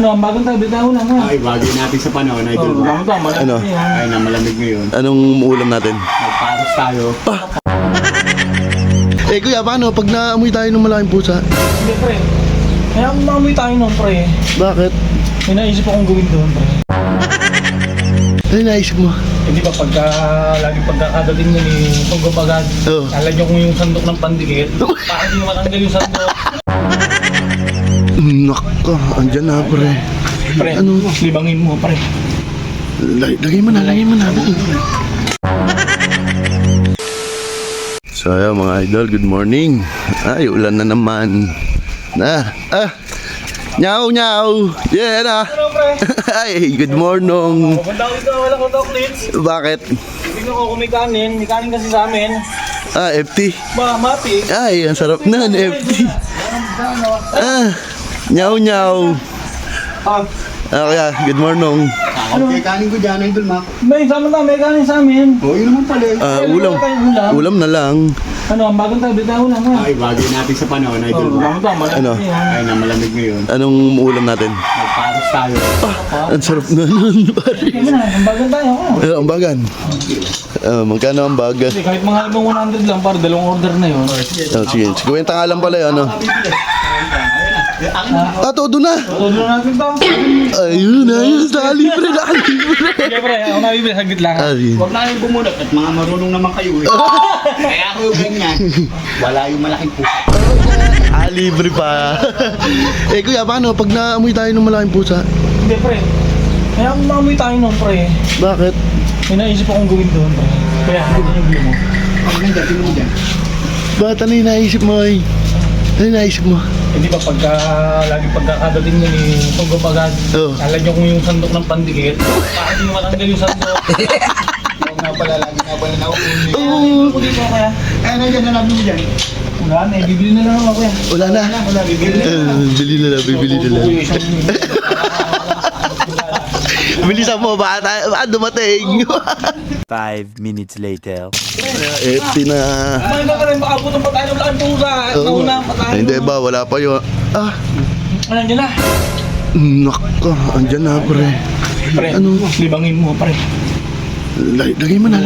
Ano, bagong tabi tayo lang ha. Ay, bagay natin sa panahon, idol. Bagong tabi, malamig Ano? yan. Ay, na malamig ngayon. Anong ulam natin? Magparos tayo. Eh kuya, paano pag naamoy tayo ng malaking pusa? Hindi pre, kaya maamoy tayo nun pre. Bakit? May naisip akong gawin doon pre. Ano naisip mo? Hindi ba lagi pagkakadating mo ni Tunggabagad, Oo. lalagyan ko yung sandok ng pandikit, para di matanggal yung sandok. Naka, andyan na pre. Pre, Ano? libangin mo pre. Lagay mo na. So ayan mga idol, good morning. Ay, ulan na naman. Nyaw. Yeah na. Ano pre? Ay, good morning. Pupunta ko dito, wala ko chocolates. Bakit? Tingnan ko kung may kanin kasi sa amin. FT. Mati. Ay, ang sarap na, FT. Nyaw. Ah, Kaya, good morning. Okay, kanin ko dyan, idol, Mac. may kanin sa amin. Oo, yun naman pala eh. Ulam na lang. Ano, bagong tabi tayo lang ha. Ay, bagay natin sa panahon, idol. Bagong tabi, malamig Ano? yan. Ay, na malamig ngayon. Anong ulam natin? Magparos tayo. Ang sarap na nun, pare. Kaya na, ang bagong tayo ako. Ang bagan. Magkano ang baga? Kasi kahit mga ibang 100 lang, para dalawang order na yun. Sige. Kwenta nga lang pala yun, ano? Todo na. Todo na natin to. Ayun. Nakalibre. Sige pre, ako nabibili, saglit lang. Ay. Huwag na kayong bumunot at mga marunong naman kayo eh. Kaya ako yung ganyan. Wala yung malaking pusa. Libre pa. Kuya, paano pag naamoy tayo ng malaking pusa? Hindi pre, kaya maamoy tayo nun pre. Bakit? May naisip akong gawin doon pre. Kaya hindi yung gulo mo. Ang ganda, tingnan mo dyan. Bakit ano yung naisip mo, ay? Ano yung naisip mo? Hindi ba lagi pagkakadating mo ni Tunggabagad, Oo. lalagyan ko yung sandok ng pandikit, para di matanggal yung sandok. Huwag na pala, lagi na pala nauunin. Oo, dito kaya. Eh, nandiyan na namin mo dyan. Wala na, bibili na lang ako kuya. Wala na. Wala, bibili na lang. Bibili na lang. Bilisan mo, baka dumating. 5 minutes later. FT na. Kumain ka rin, baka putong pa tayo ng laking pusa. Nauna pa tayo. Hindi ba, wala pa yun. Nandiyan na. Naka, andyan na pre. Pre, Ano? libangin mo pre. Lagay mo na.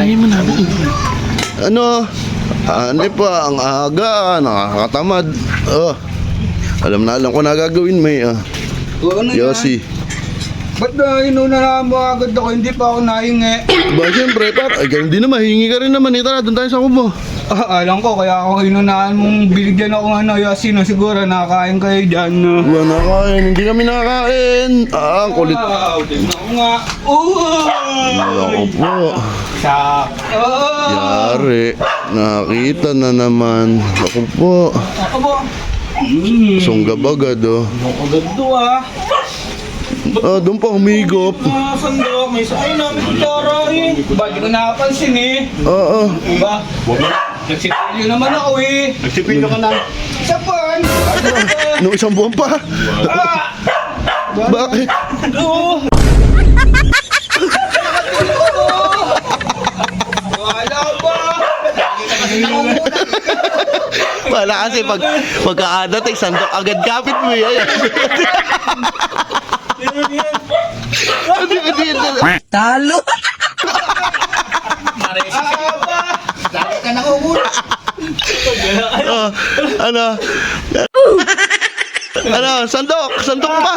Ano pa, ang aga, nakakatamad. Alam ko na gagawin may. Ano Yossi. Ba't na inuna mo agad ako? Hindi pa ako nahingi. Ba, siyempre, hindi na mahingi ka rin naman. Tara, doon tayo sa kubo. Alam ko, kaya ako inunahan mong binigyan ako Yossi, siguro nakakain kayo dyan. Wala na kain, hindi kami nakakain. Ang kulit. Tignan ko nga. Ako po. Yari, nakita na naman. Ako po. Ako po. Sunggabagad, oh. Agad to ah. Doon pa humigop. Mga sandok, may saay namin kutsara eh. Ba't di ko nakapansin eh? Oo. Diba? Nagsipilyo naman ako eh. Nagsipilyo ka na. Isa pa. Nung isang buwan pa. Bakit? Oo. Wala ba? Wala kasi pagkakadating, sandok agad kapit mo yan. Talo! Lagi ka nakukula. Ano, sandok pa.